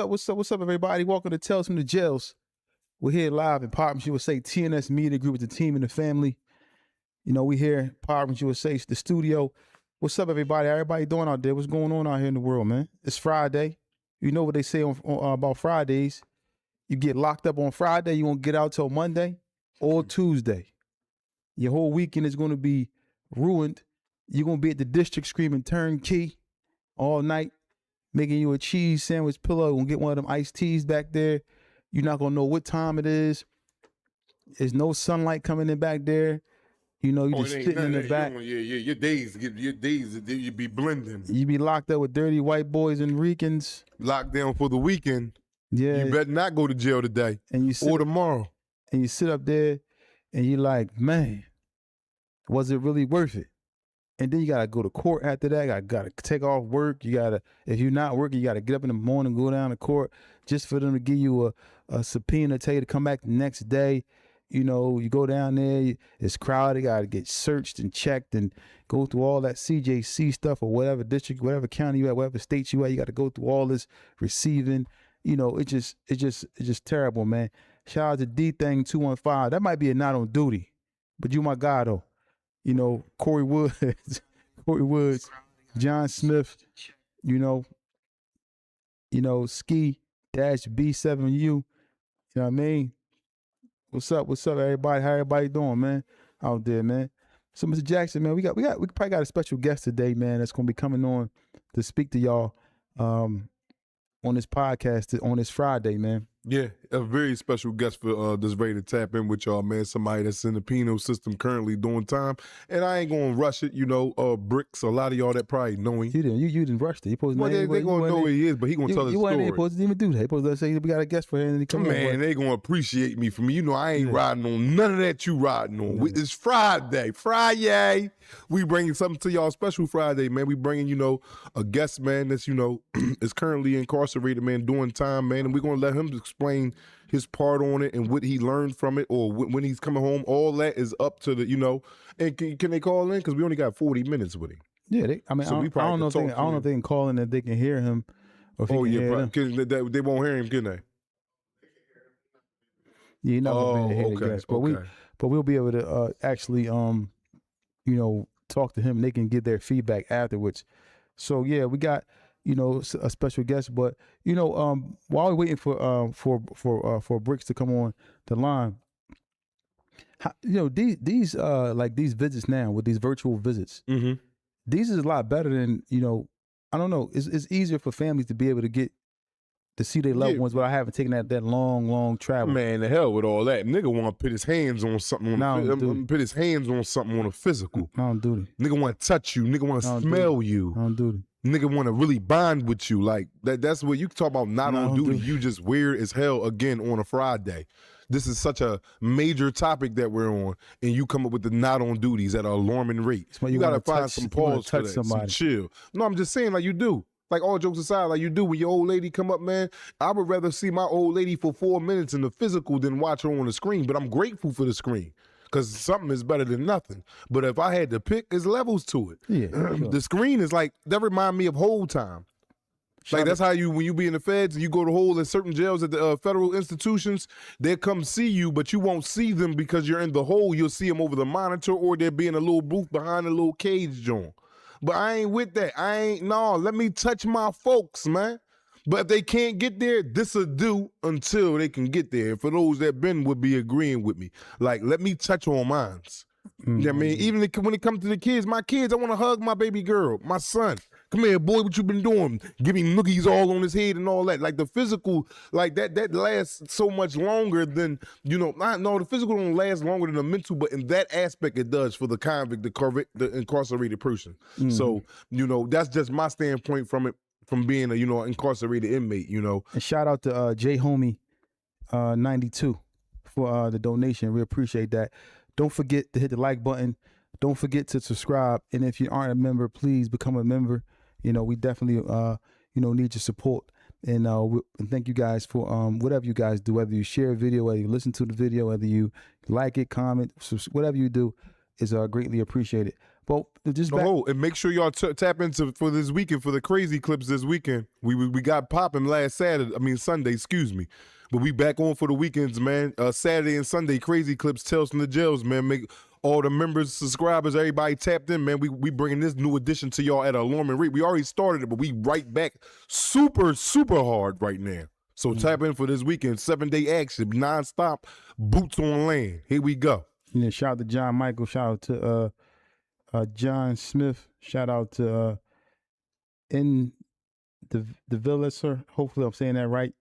What's up, everybody? Welcome to Tales from the Jails. We're here live in Partners USA TNS Media Group with the team and the family. You know, we here, Partners USA, the studio. What's up, everybody? How everybody doing out there? What's going on out here in the world, man? It's Friday. You know what they say about Fridays. You get locked up on Friday, you won't get out till Monday or Tuesday. Your whole weekend is going to be ruined. You're going to be at the district screaming turnkey all night, making you a cheese sandwich pillow. Gonna get one of them iced teas back there. You're not gonna know what time it is. There's no sunlight coming in back there. You know, you just sitting in the back. Your days, you be blending. You be locked up with dirty white boys and Ricans. Locked down for the weekend. Yeah. You better not go to jail today or tomorrow. And you sit up there and you're like, man, was it really worth it? And then you gotta go to court after that. Gotta take off work. You gotta, if you're not working, you gotta get up in the morning, go down to court just for them to give you a subpoena, tell you to come back the next day. You know, you go down there, it's crowded, you gotta get searched and checked and go through all that CJC stuff or whatever district, whatever county you at, whatever state you at. You gotta go through all this receiving. You know, it's just terrible, man. Shout out to D-Thing 215. That might be a not on duty, but you my guy though. You know, Corey Woods, John Smith, you know, Ski-B7U, you know what I mean? What's up, everybody? How everybody doing, man? Out there, man. So, Mr. Jackson, man, we probably got a special guest today, man, that's gonna be coming on to speak to y'all on this podcast on this Friday, man. Yeah, a very special guest for that's ready to tap in with y'all, man. Somebody that's in the penal system currently doing time. And I ain't gonna rush it, you know, Bricks, a lot of y'all that probably know him. You didn't rush it. They gonna know who he is, but he gonna tell his story. You supposed to even do that. He supposed to say we got a guest for him and he come on. Man, they gonna appreciate me for me. You know, I ain't riding on none of that you riding on. It's Friday. We bringing something to y'all special Friday, man. We bringing, you know, a guest, man, that's, you know, is currently incarcerated, man, doing time, man. And we're gonna let him explain his part on it and what he learned from it, or when he's coming home. All that is up to the, you know. And can they call in? Because we only got 40 minutes with him. Yeah, I don't know if they can call in, if they can hear him. Or if he can hear them. They won't hear him, can they? Yeah, you're not gonna hear the guest, but we'll be able to actually, you know, talk to him and they can give their feedback afterwards. So yeah, we got, you know, a special guest, but you know, while we're waiting for Bricks to come on the line, you know, these like these visits now with these virtual visits, these is a lot better than, you know, I don't know, it's easier for families to be able to get to see their loved ones without having taken that long travel. Man, the hell with all that. Nigga want to put his hands on something put his hands on something on a physical. I don't do it. Nigga want to touch you. Nigga want to smell you. I don't do it. Nigga want to really bond with you. Like that's what you talk about not on duty. You just weird as hell again on a Friday. This is such a major topic that we're on, and you come up with the not on duties at an alarming rate. You gotta find some pause for that, some chill. No, I'm just saying, like you do. Like all jokes aside, like you do when your old lady come up, man. I would rather see my old lady for 4 minutes in the physical than watch her on the screen. But I'm grateful for the screen, because something is better than nothing. But if I had to pick, there's levels to it. Yeah, sure. The screen is like, that remind me of whole time. Like that's how when you be in the feds and you go to hold in certain jails at the federal institutions, they'll come see you, but you won't see them because you're in the hole. You'll see them over the monitor, or they'll be in a little booth behind a little cage joint. But I ain't with that. Let me touch my folks, man. But if they can't get there, this'll do until they can get there. And for those that been would be agreeing with me. Like, let me touch on mines. You know what I mean? Even when it comes to the kids, my kids, I want to hug my baby girl, my son. Come here, boy, what you been doing? Giving noogies all on his head and all that. Like the physical, like that lasts so much longer than, you know, no, the physical don't last longer than the mental, but in that aspect it does for the convict, the incarcerated person. So, you know, that's just my standpoint from it, from being a, you know, incarcerated inmate, you know. And shout out to J Homie 92 for the donation. We appreciate that. Don't forget to hit the like button. Don't forget to subscribe. And if you aren't a member, please become a member. You know, we definitely, you know, need your support. And thank you guys for whatever you guys do, whether you share a video, whether you listen to the video, whether you like it, comment, whatever you do. is greatly appreciated. But just back. Oh, and make sure y'all tap into for this weekend for the crazy clips this weekend. We got popping last Sunday, excuse me. But we back on for the weekends, man. Saturday and Sunday, crazy clips, tales from the jails, man. Make all the members, subscribers, everybody tapped in, man. We bringing this new addition to y'all at an alarming rate. We already started it, but we right back super hard right now. So tap in for this weekend, 7-day action, nonstop, boots on land. Here we go. Yeah, shout out to John Michael. Shout out to John Smith. Shout out to in the Villa, sir. Hopefully I'm saying that right.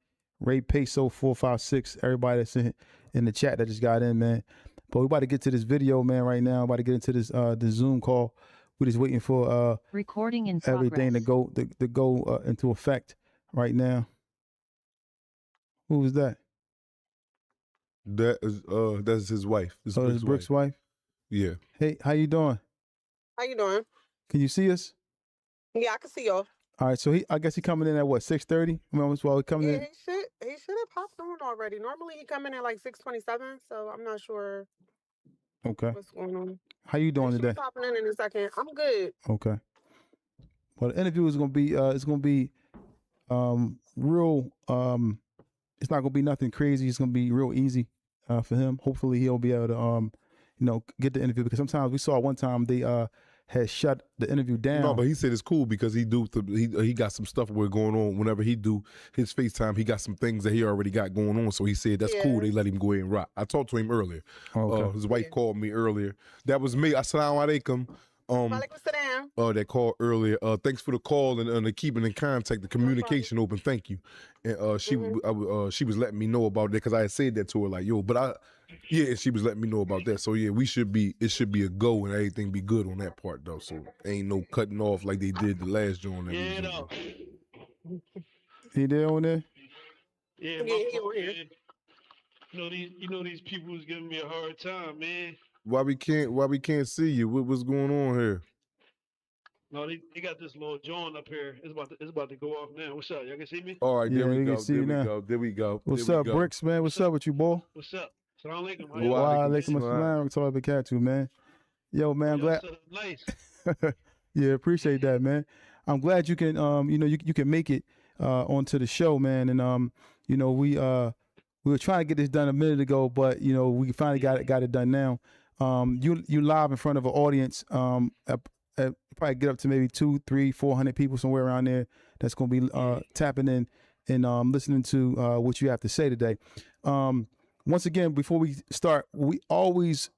Ray Peso 456. Everybody that's in the chat that just got in, man. But we about to get to this video, man. Right now, about to get into this the Zoom call. We're just waiting for recording in everything progress. to go into effect right now. Who was that? That's his wife. It's Brick's wife. Yeah. Hey, how you doing? How you doing? Can you see us? Yeah, I can see y'all. All right, so I guess he coming in at what, 6:30? While he coming in. He should have popped on already. Normally he come in at like 6:27, so I'm not sure. Okay. What's going on? How you doing today? Popping in a second. I'm good. Okay. Well, the interview is gonna be real. It's not gonna be nothing crazy. It's gonna be real easy for him. Hopefully he'll be able to get the interview, because sometimes we saw one time they had shut the interview down. No, but he said it's cool because he got some stuff going on. Whenever he do his FaceTime, he got some things that he already got going on. So he said that's cool. They let him go ahead and rock. I talked to him earlier. Okay. His wife called me earlier. That was me. Assalamu alaikum. That called earlier. Thanks for the call and the keeping in contact, the communication open. Thank you. And she was letting me know about that, because I had said that to her, like, yo, but she was letting me know about that. So yeah, it should be a go and everything be good on that part though. So ain't no cutting off like they did the last joint. He there on there? Yeah, my fault, man. You know these people was giving me a hard time, man. Why we can't see you? What's going on here? No, they got this little joint up here. It's about to go off now. What's up? Y'all can see me? All right, there we go. There we go. What's up, Bricks, man? What's up with you, boy? What's up? Assalamu alaikum. Wa alaikum assalam. Talk about cat too, man. Yo, man, I'm glad. Nice. Yeah, appreciate that, man. I'm glad you can you can make it onto the show, man. And we were trying to get this done a minute ago, but we finally got it done now. You live in front of an audience. Probably get up to maybe 200, 300, 400 people somewhere around there that's going to be tapping in and listening to what you have to say today. Once again, before we start, we always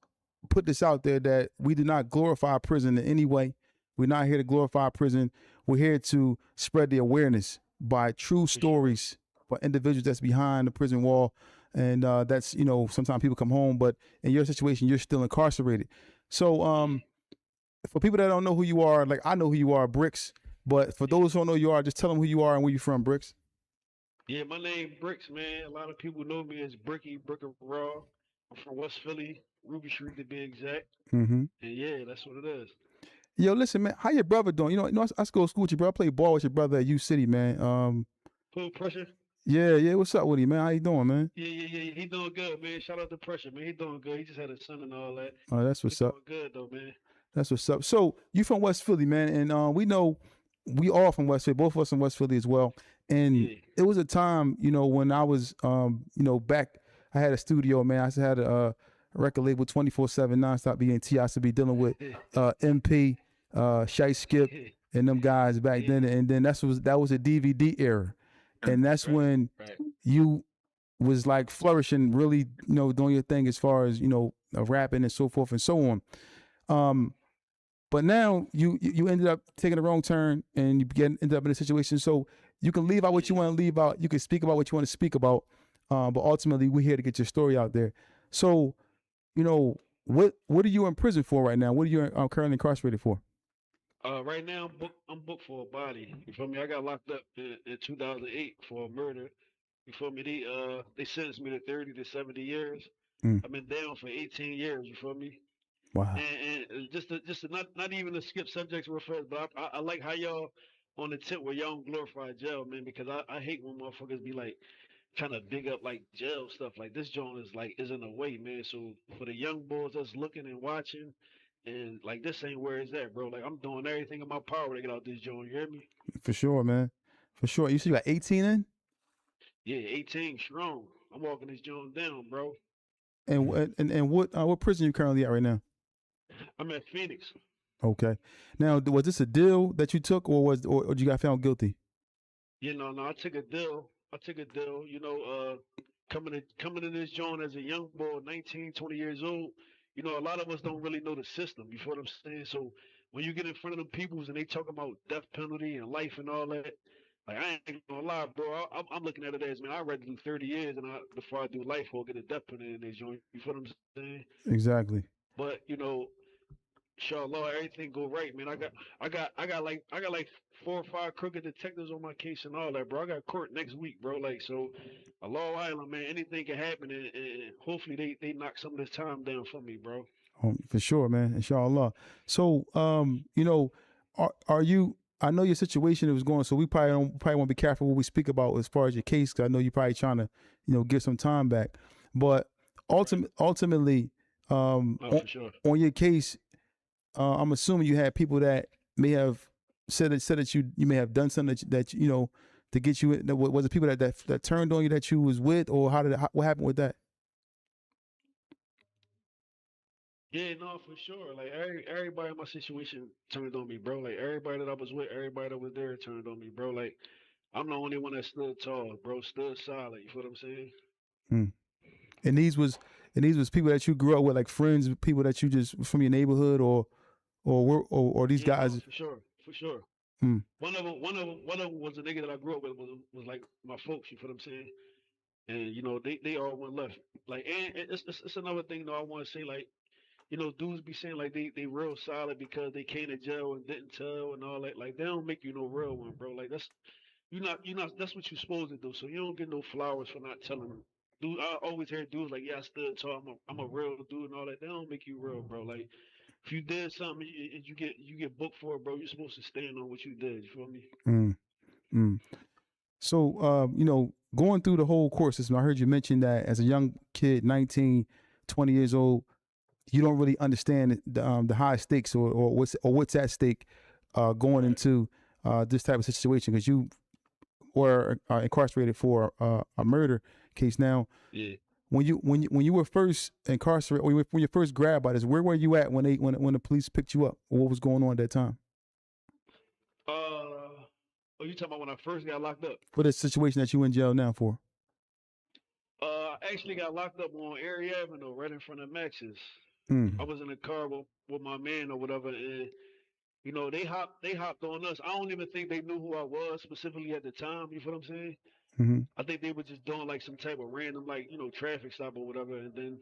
put this out there that we do not glorify prison in any way. We're not here to glorify prison. We're here to spread the awareness by true stories for individuals that's behind the prison wall. And that's, sometimes people come home, but in your situation, you're still incarcerated. So for people that don't know who you are, like I know who you are, Bricks, but for those who don't know who you are, just tell them who you are and where you're from, Bricks. Yeah, my name Bricks, man. A lot of people know me as Bricky Raw. I'm from West Philly, Ruby Street to be exact. Mm-hmm. And yeah, that's what it is. Yo, listen, man, how your brother doing? I go to school with your brother. I play ball with your brother at U City, man. Full pressure. Yeah. What's up with you, man? How you doing, man? Yeah. He doing good, man. Shout out to Pressure, man. He doing good. He just had a son and all that. Oh, that's what's up. Doing good though, man. That's what's up. So you from West Philly, man, and we know we all from West Philly. Both of us from West Philly as well. And it was a time, when I was, back. I had a studio, man. I had a record label 24/7 nonstop BNT. I used to be dealing with MP, Shy Skip, and them guys back then. And then that was a DVD era, and that's when you was like flourishing, really, doing your thing as far as rapping and so forth and so on. But now you ended up taking the wrong turn and you ended up in a situation. So you can leave out what you want to leave out. You can speak about what you want to speak about. But ultimately, we're here to get your story out there. So, what are you in prison for right now? What are you currently incarcerated for? Right now, I'm booked for a body. You feel me? I got locked up in 2008 for a murder. You feel me? They sentenced me to 30 to 70 years. I've been down for 18 years. You feel me? Wow. And just to not even to skip subjects real fast, but I like how y'all on the tip where y'all don't glorify jail, man, because I hate when motherfuckers be like trying to big up like jail stuff. Like this joint is in a way, man. So for the young boys that's looking and watching, And like this ain't where it's at, bro. Like I'm doing everything in my power to get out this joint. You hear me? For sure, man. For sure. You said you got 18 in? Yeah, 18 strong. I'm walking this joint down, bro. And what prison you currently at right now? I'm at Phoenix. Okay. Now, was this a deal that you took, or you got found guilty? You know, no, I took a deal. I took a deal. You know, coming in this joint as a young boy, 19, 20 years old. You know, a lot of us don't really know the system. You feel what I'm saying? So when you get in front of them peoples and they talk about death penalty and life and all that, like I ain't gonna lie, bro. I'm looking at it as, man, I'd rather do 30 years before I do life or get a death penalty in this joint. You feel what I'm saying? Exactly. But you know, inshallah, everything go right, man. I got like 4 or 5 crooked detectives on my case and all that, bro. I got court next week, bro. Like so, Allah Island, man. Anything can happen, and hopefully they knock some of this time down for me, bro. For sure, man. Inshallah. So, you know, are you? I know your situation was going, so we probably want to be careful what we speak about as far as your case, because I know you're probably trying to, get some time back. But ultimately, Oh, for sure. on your case, I'm assuming you had people that may have said that you may have done something that to get you. Was it people that turned on you that you was with, or what happened with that? Yeah, no, for sure. Like everybody in my situation turned on me, bro. Like everybody that I was with, everybody that was there turned on me, bro. Like I'm the only one that stood tall, bro. Stood solid. You feel what I'm saying? Mm. And these was people that you grew up with, like friends, people that you just from your neighborhood, or these Yeah, no, guys. for sure, for sure. Mm, One of them was a nigga that I grew up with. Was like my folks. You feel what I'm saying? And you know they all went left. Like and it's another thing though. I want to say like you know dudes be saying like they real solid because they came to jail and didn't tell and all that. Like they don't make you no real one, bro. Like that's that's what you're supposed to do. So you don't get no flowers for not telling them. Dude, I always hear dudes like, yeah, I stood tall. I'm a real dude and all that. They don't make you real, bro. Like if you did something and you get booked for it, bro, you're supposed to stand on what you did. You feel me? mm, mm. So, going through the whole court system, I heard you mention that as a young kid, 19, 20 years old, you don't really understand the high stakes, or what's at stake, going Right. into this type of situation, because you were incarcerated for a murder case. Now, Yeah. when you were first incarcerated, or when you first grabbed by this, where were you at when the police picked you up? What was going on at that time Oh, you talking about when I first got locked up? for the situation that you in jail now for? I actually got locked up on Erie Avenue, right in front of Max's. I Mm, was in a car with my man or whatever, and you know they hopped on us. I don't even think they knew who I was specifically at the time. You feel what I'm saying? mm-hmm. I think they were just doing like some type of random like traffic stop or whatever, and then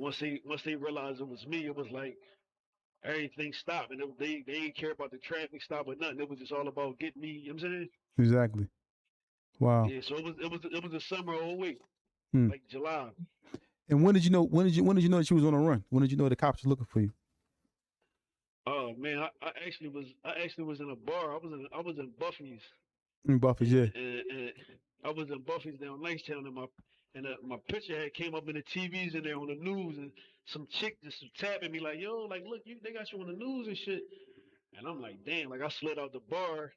once they realized it was me, it was like everything stopped, and they didn't care about the traffic stop or nothing. It was just all about getting me. You know what I'm saying? Exactly. Wow. Yeah. So it was the summer of '08, Mm. like July. And when did you know? When did you know that you was on a run? When did you know the cops were looking for you? Oh man, I actually was in a bar. I was in Buffy's, In Buffett, yeah. and I was in Buffy's down Langstown, and my picture had came up in the TVs and there on the news, and some chick just tapping me like, yo, like look, they got you on the news and shit. And I'm like, damn, like I slid out the bar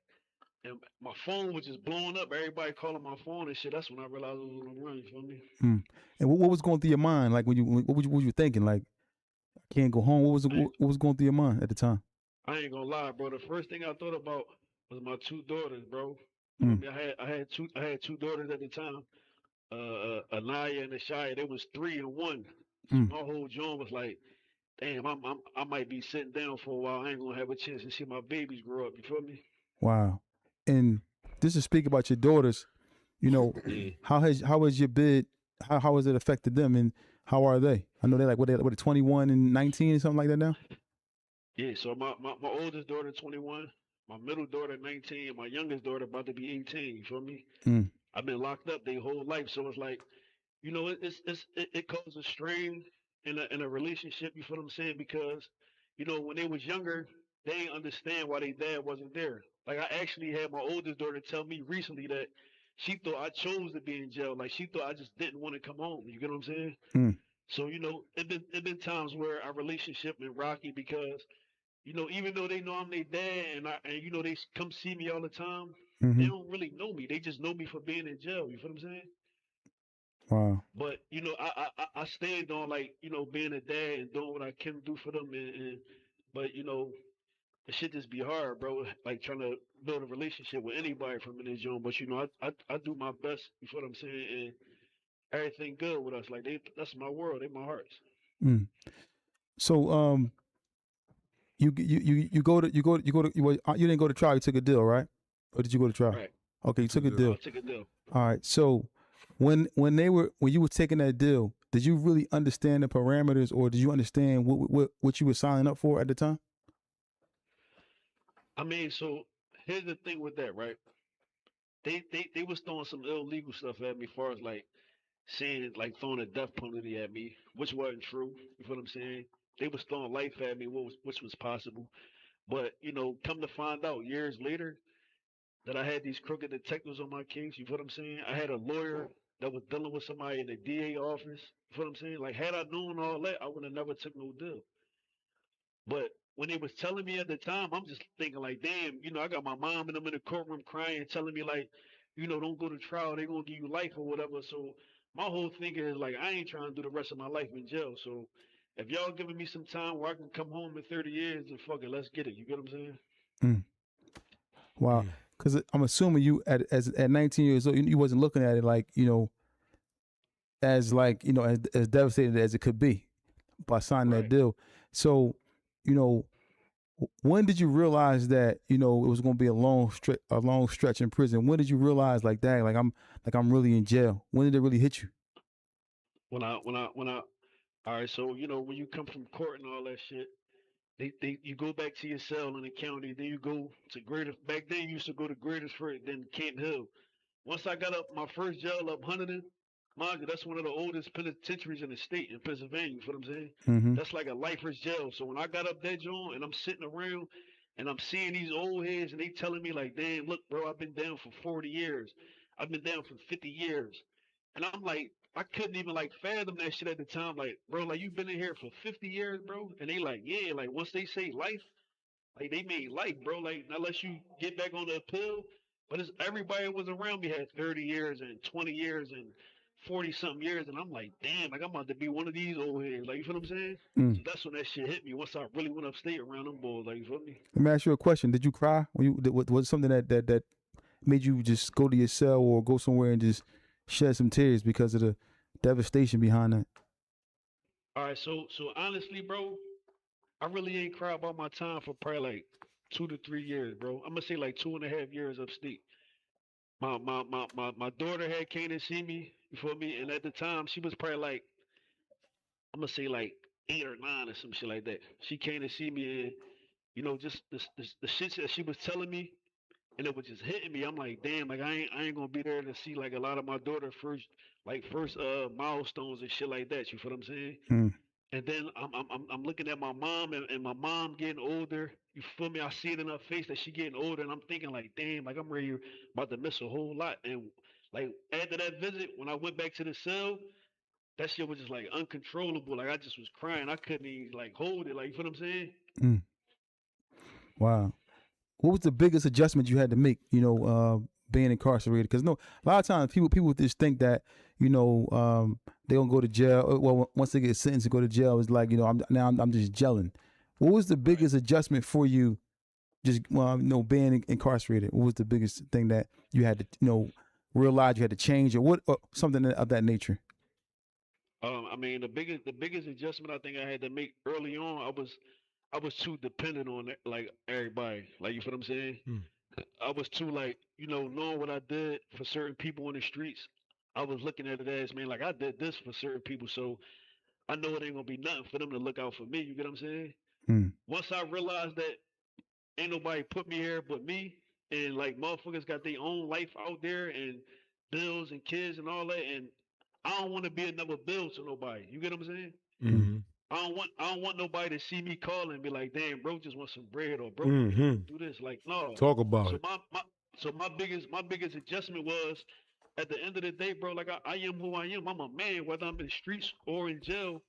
and my phone was just blowing up. Everybody calling my phone and shit. That's when I realized I was on the run. You feel me? Mm. And what was going through your mind, like what was you thinking? Like, I can't go home. What was I ain't, what was going through your mind at the time? I ain't gonna lie, bro. The first thing I thought about was my 2 daughters, bro. You feel Mm, me? I had two daughters at the time. Anaya and Ashaya. They was 3 and 1. So mm. my whole joint was like, damn, I might be sitting down for a while. I ain't gonna have a chance to see my babies grow up. You feel me? Wow. And just to speak about your daughters, Yeah. how has your bid? How has it affected them, and how are they? I know they're like what 21 and 19 or something like that now. Yeah, so my oldest daughter 21, my middle daughter 19, and my youngest daughter about to be 18. You feel me? Mm, I've been locked up their whole life, so it's like it causes strain in a relationship. You feel what I'm saying? Because when they was younger, they didn't understand why their dad wasn't there. Like I actually had my oldest daughter tell me recently that she thought I chose to be in jail. Like she thought I just didn't want to come home. You get what I'm saying? mm. So it been times where our relationship been rocky because even though they know I'm their dad and they come see me all the time, they Mm-hmm. don't really know me. They just know me for being in jail. You feel what I'm saying? Wow. But I stand on like being a dad and doing what I can do for them, but it should just be hard, bro. Like trying to build a relationship with anybody from in this joint. But I do my best. You feel what I'm saying? And everything good with us. Like that's my world. They my hearts. Mm. So you go to you didn't go to trial. You took a deal, right? Or did you go to trial? Right. Okay, you took Took a a deal. deal. I took a deal. All right. So when you were taking that deal, did you really understand the parameters, or did you understand what you were signing up for at the time? I mean, so here's the thing with that, right? They was throwing some illegal stuff at me, as far as like saying like throwing a death penalty at me, which wasn't true. You feel what I'm saying? They was throwing life at me, which was possible. But come to find out years later that I had these crooked detectives on my case. You feel what I'm saying? I had a lawyer that was dealing with somebody in the DA office. You feel what I'm saying? Like had I known all that, I would have never took no deal. But when they was telling me at the time, I'm just thinking like, damn, I got my mom and them in the courtroom crying, telling me like, don't go to trial, they gonna give you life or whatever. So my whole thing is like, I ain't trying to do the rest of my life in jail. So if y'all giving me some time where I can come home in 30 years, then fuck it, let's get it. You get what I'm saying? Mm. Wow. Mm. Because I'm assuming you at 19 years old, you wasn't looking at it like as like as devastated as it could be by signing that Right. deal. So you know when did you realize that it was going to be a long stretch in prison? When did you realize like that, I'm really in jail? When did it really hit you? When I all right, so when you come from court and all that shit, you go back to your cell in the county, then you go to greater back then you used to go to Greatersford, then Camp Hill. Once I got up my first jail up Huntington, mind you, that's one of the oldest penitentiaries in the state in Pennsylvania. You feel what I'm saying? Mm-hmm. That's like a lifer's jail. So when I got up that joint and I'm sitting around and I'm seeing these old heads and they telling me like, damn, look, bro, I've been down for 40 years. I've been down for 50 years. And I'm like, I couldn't even like fathom that shit at the time. Like, bro, like you've been in here for 50 years, bro. And they like, yeah, like once they say life, like they made life, bro. Like unless you get back on the appeal, but it's everybody was around me had 30 years and 20 years and 40 something years, and I'm like, damn, like I'm about to be one of these old heads. Like you feel what I'm saying? Mm. So that's when that shit hit me. Once I really went upstate around them boys, like you feel me? Let me ask you a question. Did you cry when was it something that made you just go to your cell or go somewhere and just shed some tears because of the devastation behind that? All right, so honestly, bro, I really ain't cried about my time for probably like 2 to 3 years, bro. I'm gonna say like 2.5 years upstate. My daughter had came to see me, you feel me? And at the time she was probably like I'm gonna say like 8 or 9 or some shit like that. She came to see me, and just the shit that she was telling me, and it was just hitting me. I'm like, damn, like I ain't gonna be there to see like a lot of my daughter first milestones and shit like that. You feel what I'm saying? Mm. And then I'm looking at my mom and my mom getting older. You feel me? I see it in her face that she getting older, and I'm thinking like, damn, like I'm ready about to miss a whole lot. And like after that visit, when I went back to the cell, that shit was just like uncontrollable. Like I just was crying. I couldn't even like hold it. Like you feel what I'm saying? Mm. Wow. What was the biggest adjustment you had to make? Being incarcerated, because no, a lot of times people just think that they gonna go to jail. Well, once they get sentenced to go to jail, it's like I'm just gelling. What was the Right. biggest adjustment for you? Just being incarcerated. What was the biggest thing that you had to realize you had to change, or something of that nature? I mean the biggest adjustment I think I had to make early on. I was too dependent on like everybody. Like you feel what I'm saying? Mm. I was too like knowing what I did for certain people in the streets. I was looking at it as man like I did this for certain people, so I know it ain't gonna be nothing for them to look out for me. You get what I'm saying? Mm. Once I realized that ain't nobody put me here but me, and like motherfuckers got their own life out there and bills and kids and all that, and I don't want to be another bill to nobody. You get what I'm saying? Mm. Mm-hmm. I don't want nobody to see me calling and be like, damn, bro, just want some bread or bro, Mm-hmm. do this. Like, no. Talk about So it. my biggest adjustment was at the end of the day, bro, like I am who I am. I'm a man, whether I'm in the streets or in jail.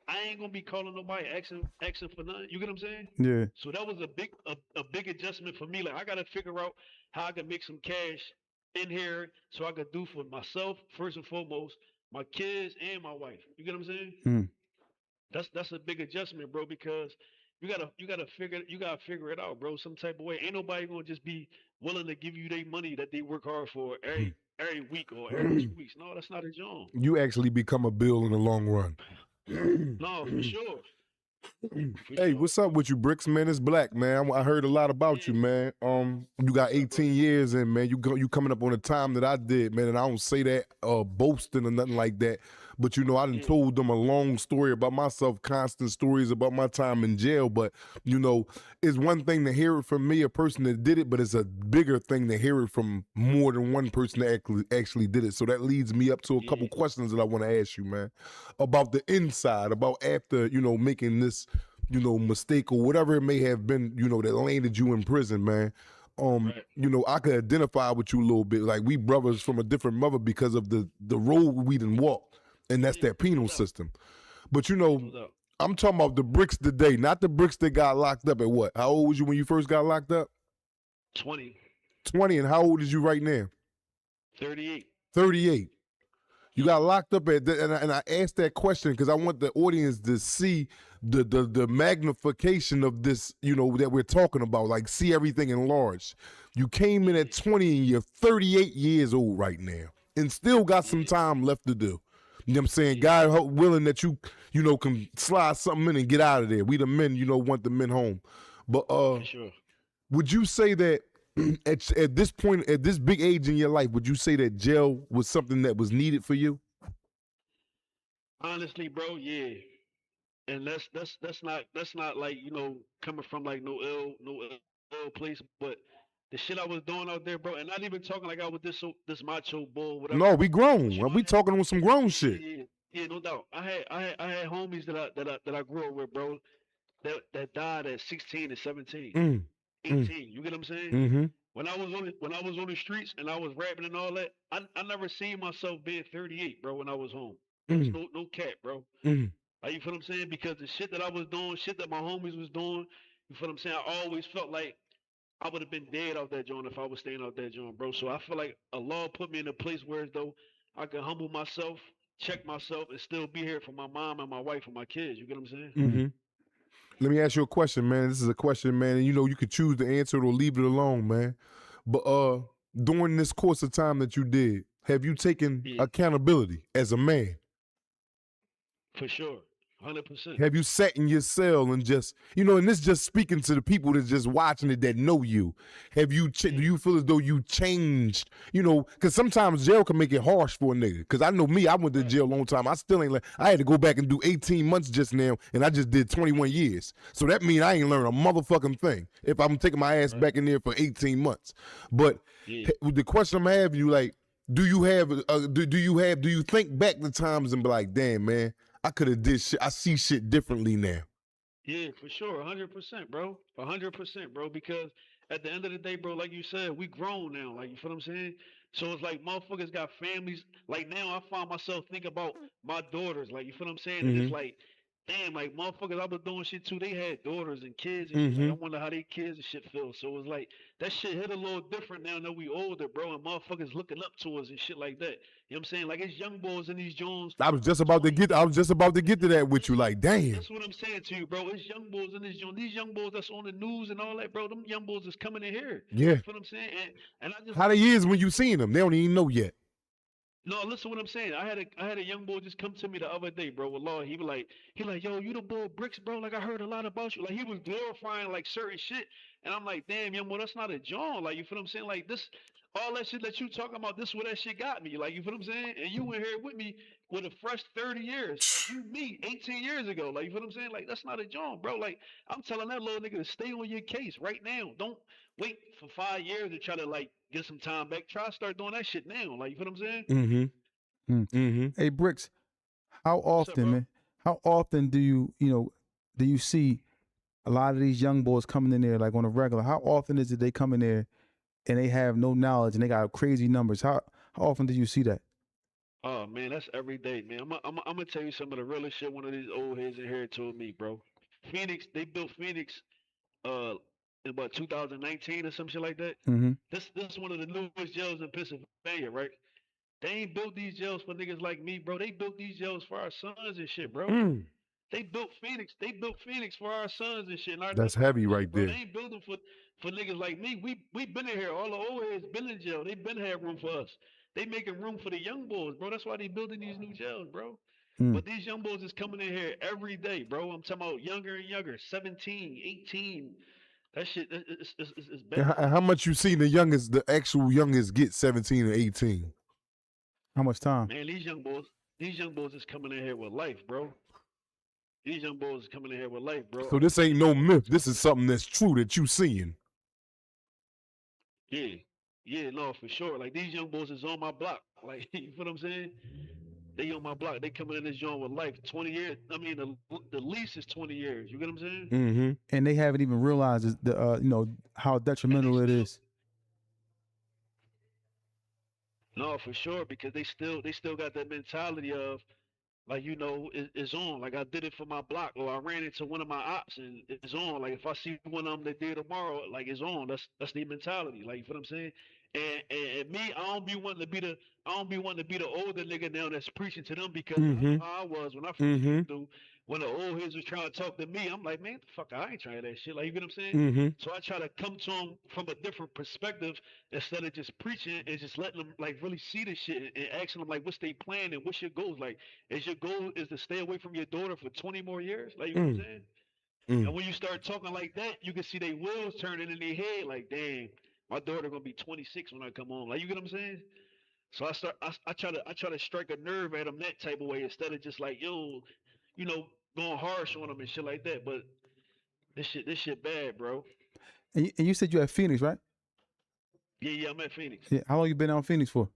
I ain't gonna be calling nobody asking for nothing. You get what I'm saying? Yeah. So that was a big adjustment for me. Like I gotta figure out how I can make some cash in here so I could do for myself first and foremost, my kids and my wife. You get what I'm saying? Mm. That's a big adjustment, bro, because you gotta figure it out, bro, some type of way. Ain't nobody gonna just be willing to give you their money that they work hard for every week or every 2 weeks. No, that's not a job. You actually become a bill in the long run. No, for sure. For Hey, sure, what's up bro. with you, Bricks, man? It's Black, man. I heard a lot about you, Yeah. man. You got What's up, bro? 18 years in, man. You coming up on the time that I did, man. And I don't say that boasting or nothing like that. But you know, I done Yeah. told them a long story about myself, constant stories about my time in jail. But you know, it's one thing to hear it from me, a person that did it, but it's a bigger thing to hear it from more than one person that actually did it. So that leads me up to a couple Yeah. questions that I want to ask you, man, about the inside, about after, you know, making this, you know, mistake or whatever it may have been, you know, that landed you in prison, man. Right. You know, I could identify with you a little bit. Like we brothers from a different mother because of the road we done walked, and that's Yeah. that No penal doubt. system. But you know, No doubt. I'm talking about the Bricks today, not the Bricks that got locked up at what? How old was you when you first got locked up? 20, 20, and how old is you right now? 38. 38. You Yep. got locked up at, and I asked that question because I want the audience to see the magnification of this, you know, that we're talking about, like see everything enlarged. You came in at 20 and you're 38 years old right now and still got some Yeah. time left to do. You know what I'm saying? Yeah. God willing that you know, can slide something in and get out of there. We the men, you know, want the men home. But For sure. would you say that at this point, at this big age in your life, would you say that jail was something that was needed for you? Honestly, bro, yeah. And that's not like, coming from like no ill place, but the shit I was doing out there, bro, and not even talking like I was this macho bull, No, whatever. we But grown. We talking on some grown yeah, shit. yeah, yeah, no doubt. I had homies that I grew up with, bro, that died at 16 and 17, Mm, mm, 18. You get what I'm saying? mm-hmm, When I was on the streets and I was rapping and all that, I never seen myself being 38, bro, when I was home. That's mm, no cap, bro. mm. Like, you feel what I'm saying? Because the shit that I was doing, shit that my homies was doing, you feel what I'm saying? I always felt like I would have been dead out that joint if I was staying out that joint, bro. So I feel like Allah put me in a place where as though I can humble myself, check myself, and still be here for my mom and my wife and my kids. You get what I'm saying? Mm-hmm. Let me ask you a question, man. This is a question, man, and you know you could choose to answer it or leave it alone, man. But during this course of time that you did, have you taken Yeah, accountability as a man? for sure. 100%. Have you sat in your cell and just, you know, and this just speaking to the people that's just watching it that know you. Have you, do you feel as though you changed, you know, because sometimes jail can make it harsh for a nigga. Because I know me, I went to jail a long time. I still ain't, I had to go back and do 18 months just now, and I just did 21 years. So that means I ain't learned a motherfucking thing if I'm taking my ass back in there for 18 months. But Yeah. the question I'm having you, like, do you think back to times and be like, damn, man, I could have did shit. I see shit differently now. Yeah, for sure, 100%, bro, 100%, bro. Because at the end of the day, bro, like you said, we grown now. Like, you feel what I'm saying? So it's like motherfuckers got families. Like now, I find myself thinking about my daughters. Like, you feel what I'm saying? And it's Mm-hmm. like, damn, like motherfuckers I was doing shit too. They had daughters and kids and shit. Like, Mm-hmm. I wonder how they kids and shit feel. So it's like that shit hit a little different now that we older, bro, and motherfuckers looking up to us and shit like that. You know what I'm saying? Like it's young boys in these Jones. I was just about to get to that with you. Like, damn. That's what I'm saying to you, bro. It's young boys in this joint. These young boys that's on the news and all that, bro. Them young boys is coming in here. Yeah. You feel what I'm saying? And I just How they is when you seen them? They don't even know yet. no, listen what I'm saying. I had a young boy just come to me the other day, bro. With Lord, he like, yo, you the boy Bricks, bro. Like I heard a lot about you. Like he was glorifying like certain shit, and I'm like, damn, young boy, that's not a John. Like you feel what I'm saying? Like this, all that shit that you talking about, this where that shit got me. Like you feel what I'm saying? And you in here with me with a fresh 30 years. Like you me 18 years ago. Like you feel what I'm saying? Like that's not a John, bro. Like I'm telling that little nigga to stay on your case right now. Don't wait for 5 years to try to like get some time back. Try to start doing that shit now. Like you feel what I'm saying? Mm-hmm. Mm. Mm-hmm. Hey, Bricks, how What's up, often, bro? man? How often do you see a lot of these young boys coming in there like on a regular? How often is it they come in there and they have no knowledge and they got crazy numbers? How often do you see that? Oh man, that's every day, man. I'm gonna tell you some of the realest shit one of these old heads in here told me, bro. Phoenix, they built Phoenix uh in about 2019 or some shit like that. Mm-hmm. This one of the newest jails in Pennsylvania, right? They ain't built these jails for niggas like me, bro. They built these jails for our sons and shit, bro. Mm. They built Phoenix. They built Phoenix for our sons and shit, and our That's daughters heavy and shit, right bro. They there. ain't building for niggas like me. We been in here. All the old heads been in jail. They been had room for us. They making room for the young boys, bro. That's why they building these new jails, bro. Mm. But these young boys is coming in here every day, bro. I'm talking about younger and younger, 17, 18. That shit is And bad. how much you seen the actual youngest get 17 and 18? How much time? Man, these young boys is coming in here with life, bro. These young boys is coming in here with life, bro. So this ain't no myth. This is something that's true that you seeing. Yeah, yeah, no, for sure. Like these young boys is on my block. Like you feel what I'm saying? They on my block. They coming in this joint with life. 20 years. I mean, the lease is 20 years. You get what I'm saying? Mm-hmm. And they haven't even realized the how And they detrimental it still is. no, for sure, because they still got that mentality of like it's on. Like I did it for my block, or I ran into one of my ops, and it's on. Like if I see one of them that did tomorrow, like it's on. That's their mentality. Like you feel what I'm saying? And me, I don't be wanting to be the older nigga now that's preaching to them because I Mm-hmm. know how I was when I first Mm-hmm. came through. When the old heads was trying to talk to me, I'm like, man, the fuck, I ain't trying that shit. Like you get what I'm saying? Mm-hmm. So I try to come to them from a different perspective instead of just preaching and just letting them like really see the shit and asking them like, what's their plan and what's your goals? Like, is your goal is to stay away from your daughter for 20 more years? Like, you know what I'm saying? And when you start talking like that, you can see their wheels turning in their head. Like, damn, my daughter gonna be 26 when I come home. Like, you get what I'm saying? So I try to strike a nerve at them that type of way instead of just like, yo, you know, going harsh on them and shit like that. But this shit bad, bro. And you said you at Phoenix, right? Yeah, I'm at Phoenix. Yeah. How long you been out in Phoenix for?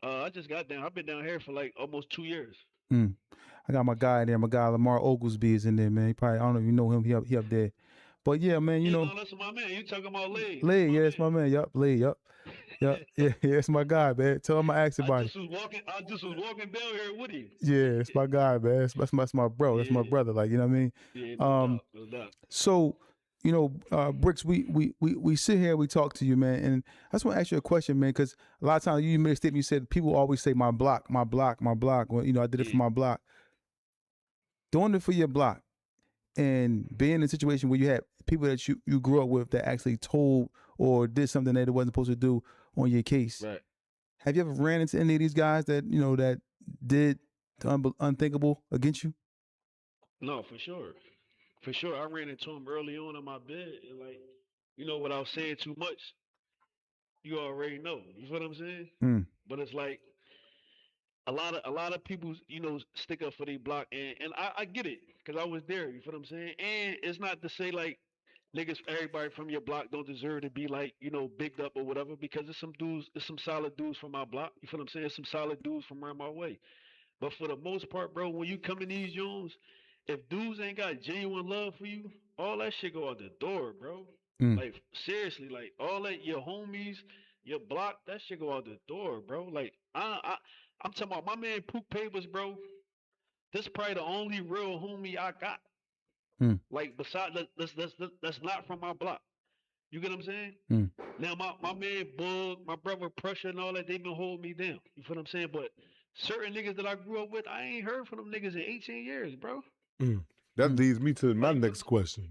I just got down. I've been down here for like almost 2 years. Mm. I got my guy there. My guy Lamar Oglesby is in there, man. He probably, I don't know if you know him. He up there. But yeah, man, Yeah, no, that's my man. You talking about Lee? That's Lee, my yeah, it's my man. Yup, Lee, yup. Yup. Yeah, yeah, it's my guy, man. Tell him I asked about it. I just was walking down here with him. Yeah, it's my guy, man. That's my bro. That's my Yeah, brother. Like, you know what I mean? yeah, no doubt, no doubt. So, Bricks, we sit here, we talk to you, man, and I just want to ask you a question, man, because a lot of times you made a statement. You said people always say my block, my block, my block. Well, I did it for my block. Doing it for your block and being in a situation where you had people that you grew up with that actually told or did something that it wasn't supposed to do on your case. Right. Have you ever ran into any of these guys that that did the unthinkable against you? No, for sure. For sure. I ran into him early on in my bed and like, without saying too much, you already know. You feel what I'm saying? Mm. But it's like a lot of people, stick up for their block and I get it, because I was there, you feel what I'm saying? And it's not to say like niggas, everybody from your block don't deserve to be like, bigged up or whatever, because there's some solid dudes from my block. You feel what I'm saying? Some solid dudes from around my way. But for the most part, bro, when you come in these joints, if dudes ain't got genuine love for you, all that shit go out the door, bro. Mm. Like seriously, like all that your homies, your block, that shit go out the door, bro. Like I'm talking about my man Pook Papers, bro. This probably the only real homie I got. Mm. Like besides that's not from my block. You get what I'm saying? Mm. Now my man Bug, my brother Pressure and all that, they been holding me down. You feel what I'm saying? But certain niggas that I grew up with, I ain't heard from them niggas in 18 years, bro. That leads me to my Like, next question.